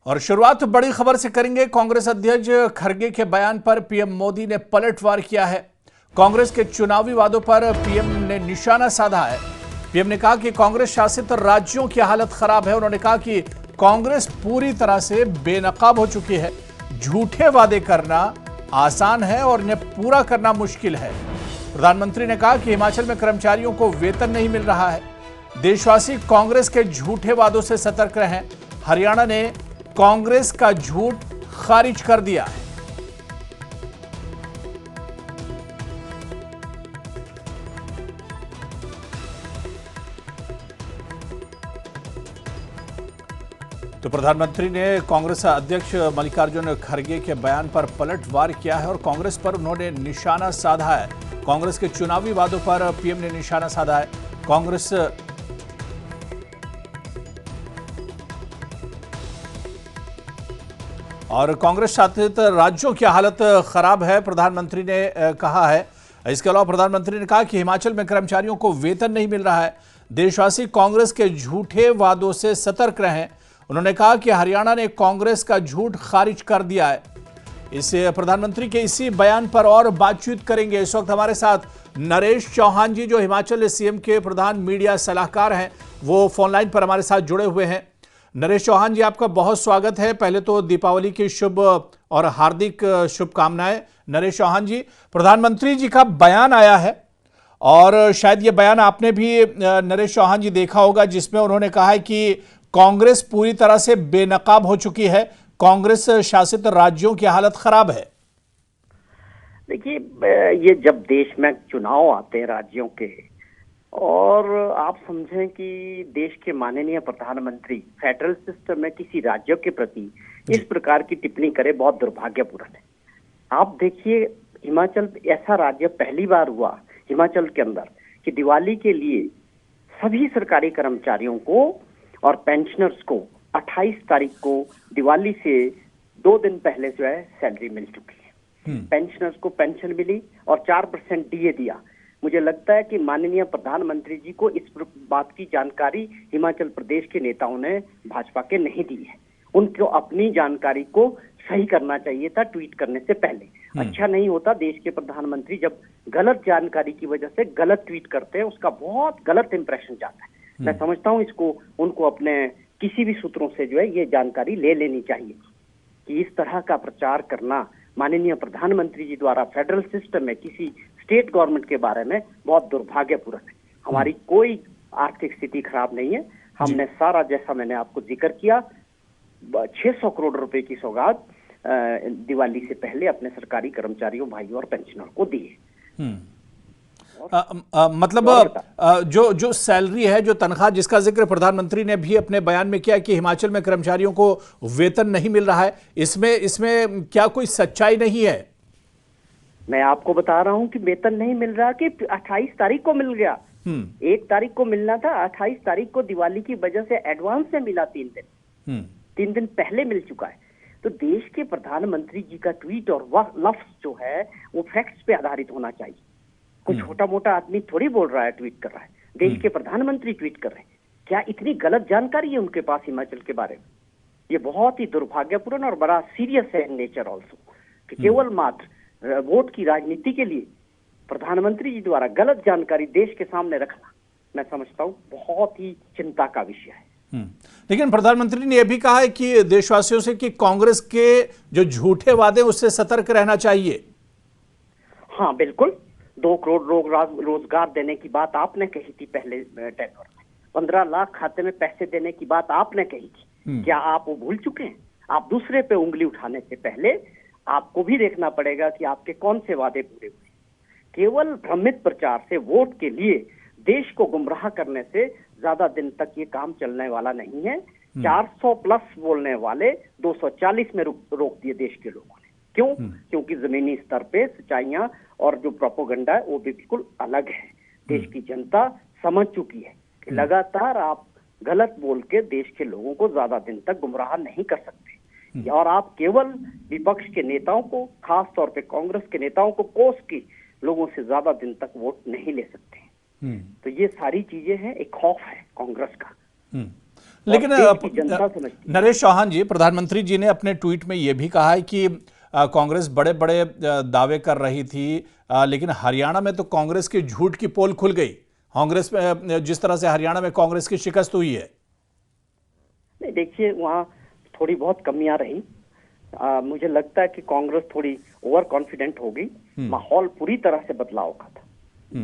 और शुरुआत बड़ी खबर से करेंगे। कांग्रेस अध्यक्ष खड़गे के बयान पर पीएम मोदी ने पलटवार किया है। कांग्रेस के चुनावी वादों पर पीएम ने निशाना साधा है। पीएम ने कहा कि कांग्रेस शासित राज्यों की हालत खराब है। उन्होंने कहा कि कांग्रेस पूरी तरह से बेनकाब हो चुकी है। झूठे वादे करना आसान है और इन्हें पूरा करना मुश्किल है। प्रधानमंत्री ने कहा कि हिमाचल में कर्मचारियों को वेतन नहीं मिल रहा है। देशवासी कांग्रेस के झूठे वादों से सतर्क रहें। हरियाणा ने कांग्रेस का झूठ खारिज कर दिया है। तो प्रधानमंत्री ने कांग्रेस अध्यक्ष मल्लिकार्जुन खड़गे के बयान पर पलटवार किया है और कांग्रेस पर उन्होंने निशाना साधा है। कांग्रेस के चुनावी वादों पर पीएम ने निशाना साधा है। कांग्रेस और कांग्रेस शासित राज्यों की हालत खराब है, प्रधानमंत्री ने कहा है। इसके अलावा प्रधानमंत्री ने कहा कि हिमाचल में कर्मचारियों को वेतन नहीं मिल रहा है। देशवासी कांग्रेस के झूठे वादों से सतर्क रहें। उन्होंने कहा कि हरियाणा ने कांग्रेस का झूठ खारिज कर दिया है। इसे प्रधानमंत्री के इसी बयान पर और बातचीत करेंगे। इस वक्त हमारे साथ नरेश चौहान जी, जो हिमाचल सीएम के प्रधान मीडिया सलाहकार हैं, वो फोन लाइन पर हमारे साथ जुड़े हुए हैं। नरेश चौहान जी, आपका बहुत स्वागत है। पहले तो दीपावली की शुभ और हार्दिक शुभकामनाएं। नरेश चौहान जी, प्रधानमंत्री जी का बयान आया है और शायद ये बयान आपने भी नरेश चौहान जी देखा होगा, जिसमें उन्होंने कहा है कि कांग्रेस पूरी तरह से बेनकाब हो चुकी है। कांग्रेस शासित राज्यों की हालत खराब है। देखिए, ये जब देश में चुनाव आते हैं राज्यों के, और आप समझें कि देश के माननीय प्रधानमंत्री फेडरल सिस्टम में किसी राज्य के प्रति इस प्रकार की टिप्पणी करे, बहुत दुर्भाग्यपूर्ण है। आप देखिए, हिमाचल ऐसा राज्य पहली बार हुआ हिमाचल के अंदर कि दिवाली के लिए सभी सरकारी कर्मचारियों को और पेंशनर्स को 28 तारीख को दिवाली से 2 दिन पहले जो है सैलरी मिल चुकी है। पेंशनर्स को पेंशन मिली और 4% डीए दिया। मुझे लगता है कि माननीय प्रधानमंत्री जी को इस बात की जानकारी हिमाचल प्रदेश के नेताओं ने भाजपा के नहीं दी है। उनको अपनी जानकारी को सही करना चाहिए था ट्वीट करने से पहले। अच्छा नहीं होता देश के प्रधानमंत्री जब गलत जानकारी की वजह से गलत ट्वीट करते हैं, उसका बहुत गलत इंप्रेशन जाता है। मैं समझता हूँ इसको उनको अपने किसी भी सूत्रों से जो है ये जानकारी ले लेनी चाहिए कि इस तरह का प्रचार करना माननीय प्रधानमंत्री जी द्वारा फेडरल सिस्टम में किसी स्टेट गवर्नमेंट के बारे में बहुत दुर्भाग्यपूर्ण है। हमारी कोई आर्थिक स्थिति खराब नहीं है। हमने सारा, जैसा मैंने आपको जिक्र किया, 600 करोड़ रुपए की सौगात दिवाली से पहले अपने सरकारी कर्मचारियों, भाइयों और पेंशनर को दी है। मतलब जो सैलरी है, जो तनख्वाह, जिसका जिक्र प्रधानमंत्री ने भी अपने बयान में किया कि हिमाचल में कर्मचारियों को वेतन नहीं मिल रहा है, इसमें क्या कोई सच्चाई नहीं है? मैं आपको बता रहा हूं कि वेतन नहीं मिल रहा कि 28 तारीख को मिल गया। 1 तारीख को मिलना था, 28 तारीख को दिवाली की वजह से एडवांस से मिला। 3 दिन पहले मिल चुका है। तो देश के प्रधानमंत्री जी का ट्वीट और लफ्ज जो है वो फैक्ट्स पे आधारित होना चाहिए। कोई छोटा मोटा आदमी थोड़ी बोल रहा है, ट्वीट कर रहा है। देश के प्रधानमंत्री ट्वीट कर रहे हैं। क्या इतनी गलत जानकारी है उनके पास हिमाचल के बारे में? ये बहुत ही दुर्भाग्यपूर्ण और बड़ा सीरियस है इन नेचर ऑल्सो कि केवल मात्र वोट की राजनीति के लिए प्रधानमंत्री जी द्वारा गलत जानकारी देश के सामने रखना, मैं समझता हूं बहुत ही चिंता का विषय है। लेकिन प्रधानमंत्री ने यह भी कहा है कि देशवासियों से कि कांग्रेस के जो झूठे वादे उससे सतर्क रहना चाहिए। हाँ, बिल्कुल। 2 करोड़ रोजगार देने की बात आपने कही थी पहले टेन्योर में। 15 लाख खाते में पैसे देने की बात आपने कही थी। क्या आप वो भूल चुके हैं? आप दूसरे पे उंगली उठाने से पहले आपको भी देखना पड़ेगा कि आपके कौन से वादे पूरे हुए। केवल भ्रमित प्रचार से, वोट के लिए देश को गुमराह करने से ज्यादा दिन तक ये काम चलने वाला नहीं है। 400 प्लस बोलने वाले 240 में रोक दिए देश के लोगों ने। क्यों? क्योंकि जमीनी स्तर पे सच्चाइयां और जो प्रोपोगंडा है वो भी बिल्कुल अलग है। देश की जनता समझ चुकी है कि लगातार आप गलत बोल के देश के लोगों को ज्यादा दिन तक गुमराह नहीं कर सकते। और आप केवल विपक्ष के नेताओं को, खास तौर पे कांग्रेस के नेताओं को कोस के लोगों से ज्यादा दिन तक वोट नहीं ले सकते। तो ये सारी चीजें हैं, एक खौफ है कांग्रेस का। लेकिन देश की जनता समझती है। नरेश चौहान जी, प्रधानमंत्री जी ने अपने ट्वीट में यह भी कहा है कि कांग्रेस बड़े बड़े दावे कर रही थी, लेकिन हरियाणा में तो कांग्रेस की झूठ की पोल खुल गई। कांग्रेस में जिस तरह से हरियाणा में कांग्रेस की शिकस्त हुई है। नहीं, देखिए वहाँ थोड़ी बहुत कमियां रही। मुझे लगता है कि कांग्रेस थोड़ी ओवर कॉन्फिडेंट हो गई। माहौल पूरी तरह से बदलाव का था।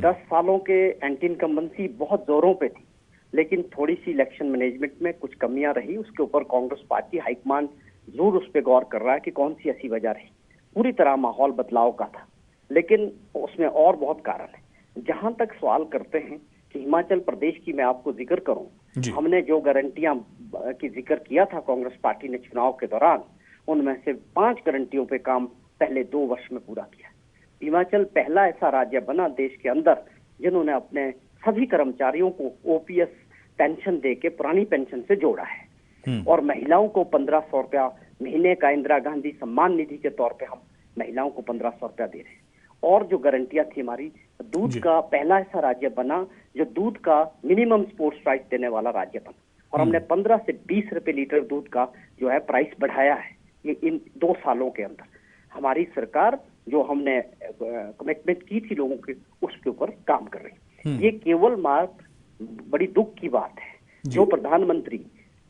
10 सालों के एंटी इनकम्बेंसी बहुत जोरों पे थी, लेकिन थोड़ी सी इलेक्शन मैनेजमेंट में कुछ कमियां रही। उसके ऊपर कांग्रेस पार्टी हाईकमान जरूर उस पर गौर कर रहा है कि कौन सी ऐसी वजह रही। पूरी तरह माहौल बदलाव का था, लेकिन उसमें और बहुत कारण है। जहां तक सवाल करते हैं कि हिमाचल प्रदेश की मैं आपको जिक्र करूं, हमने जो गारंटियां की जिक्र किया था कांग्रेस पार्टी ने चुनाव के दौरान, उनमें से 5 गारंटियों पे काम पहले 2 वर्ष में पूरा किया। हिमाचल पहला ऐसा राज्य बना देश के अंदर जिन्होंने अपने सभी कर्मचारियों को ओपीएस पेंशन देके पुरानी पेंशन से जोड़ा है, और महिलाओं को 1500 रुपया महीने का इंदिरा गांधी सम्मान निधि के तौर पे हम महिलाओं को 1500 रुपया दे रहे हैं। और जो गारंटियां थी हमारी, दूध का पहला ऐसा राज्य बना जो दूध का मिनिमम सपोर्ट प्राइस देने वाला राज्य बना, और हमने 15 से 20 रुपए लीटर दूध का जो है प्राइस बढ़ाया है ये इन 2 सालों के अंदर। हमारी सरकार जो हमने कमिटमेंट की थी लोगों के, उसके ऊपर काम कर रही है। ये केवल बड़ी दुख की बात है जो प्रधानमंत्री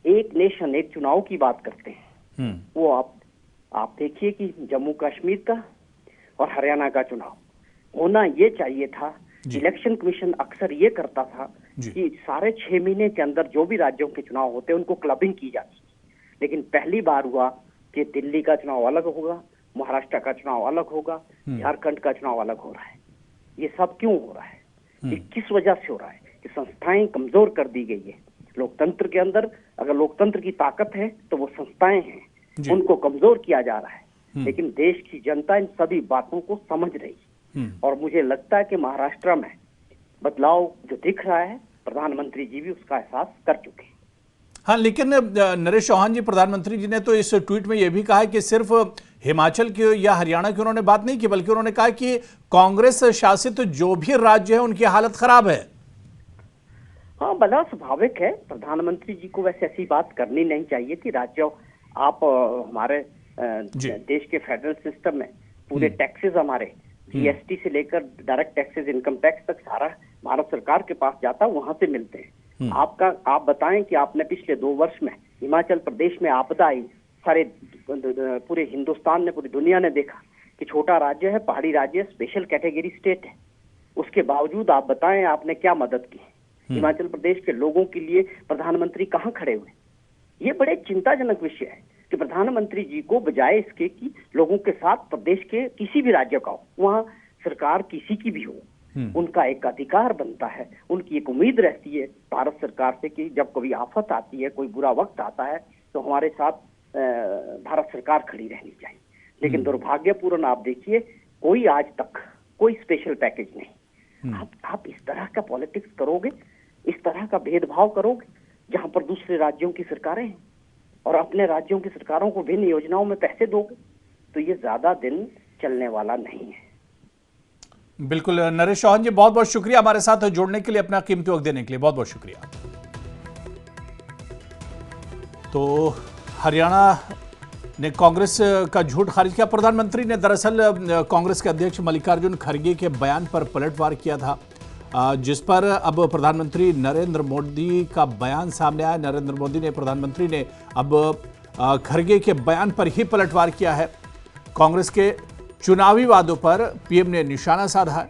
एक नेशन एक चुनाव की बात करते हैं, वो आप देखिए कि जम्मू कश्मीर का और हरियाणा का चुनाव होना ये चाहिए था। इलेक्शन कमीशन अक्सर ये करता था कि सारे 6 महीने के अंदर जो भी राज्यों के चुनाव होते हैं उनको क्लबिंग की जाती है, लेकिन पहली बार हुआ कि दिल्ली का चुनाव अलग होगा, महाराष्ट्र का चुनाव अलग होगा, झारखंड का चुनाव अलग हो रहा है। ये सब क्यों हो रहा है? ये किस वजह से हो रहा है? कि संस्थाएं कमजोर कर दी गई है। लोकतंत्र के अंदर अगर लोकतंत्र की ताकत है तो वो संस्थाएं हैं, उनको कमजोर किया जा रहा है। लेकिन देश की जनता इन सभी बातों को समझ रही है, और मुझे लगता है कि महाराष्ट्र में बदलाव जो दिख रहा है, प्रधानमंत्री जी भी उसका एहसास कर चुके हैं। हाँ, लेकिन नरेश चौहान जी, प्रधानमंत्री जी ने तो इस ट्वीट में यह भी कहा है कि सिर्फ हिमाचल की या हरियाणा की उन्होंने बात नहीं की, बल्कि उन्होंने कहा कि कांग्रेस शासित जो भी राज्य है उनकी हालत खराब है। हाँ, बड़ा स्वाभाविक है। प्रधानमंत्री जी को वैसे ऐसी बात करनी नहीं चाहिए थी। राज्य आप हमारे देश के फेडरल सिस्टम में पूरे टैक्सेस हमारे जीएसटी से लेकर डायरेक्ट टैक्सेस, इनकम टैक्स तक सारा भारत सरकार के पास जाता है, वहां से मिलते हैं। आप बताएं कि आपने पिछले 2 वर्ष में हिमाचल प्रदेश में आपदा आई, सारे पूरे हिंदुस्तान ने, पूरी दुनिया ने देखा कि छोटा राज्य है, पहाड़ी राज्य, स्पेशल कैटेगरी स्टेट है। उसके बावजूद आप बताएं आपने क्या मदद की? हिमाचल प्रदेश के लोगों के लिए प्रधानमंत्री कहाँ खड़े हुए? ये बड़े चिंताजनक विषय है कि प्रधानमंत्री जी को बजाय इसके कि लोगों के साथ प्रदेश के किसी भी राज्य का हो, वहाँ सरकार किसी की भी हो, उनका एक अधिकार बनता है, उनकी एक उम्मीद रहती है भारत सरकार से कि जब कभी आफत आती है, कोई बुरा वक्त आता है, तो हमारे साथ भारत सरकार खड़ी रहनी चाहिए। लेकिन दुर्भाग्यपूर्ण आप देखिए, कोई आज तक कोई स्पेशल पैकेज नहीं। आप इस तरह का पॉलिटिक्स करोगे, इस तरह का भेदभाव करोगे जहां पर दूसरे राज्यों की सरकारें हैं, और अपने राज्यों की सरकारों को भिन्न योजनाओं में पैसे दोगे, तो ये ज्यादा दिन चलने वाला नहीं है। बिल्कुल नरेश चौहान जी, बहुत बहुत शुक्रिया हमारे साथ जुड़ने के लिए, अपना कीमती वक्त देने के लिए बहुत बहुत शुक्रिया। तो हरियाणा ने कांग्रेस का झूठ खारिज किया। प्रधानमंत्री ने दरअसल कांग्रेस के अध्यक्ष मल्लिकार्जुन खड़गे के बयान पर पलटवार किया था, जिस पर अब प्रधानमंत्री नरेंद्र मोदी का बयान सामने आया। नरेंद्र मोदी ने, प्रधानमंत्री ने अब खड़गे के बयान पर ही पलटवार किया है। कांग्रेस के चुनावी वादों पर पीएम ने निशाना साधा है।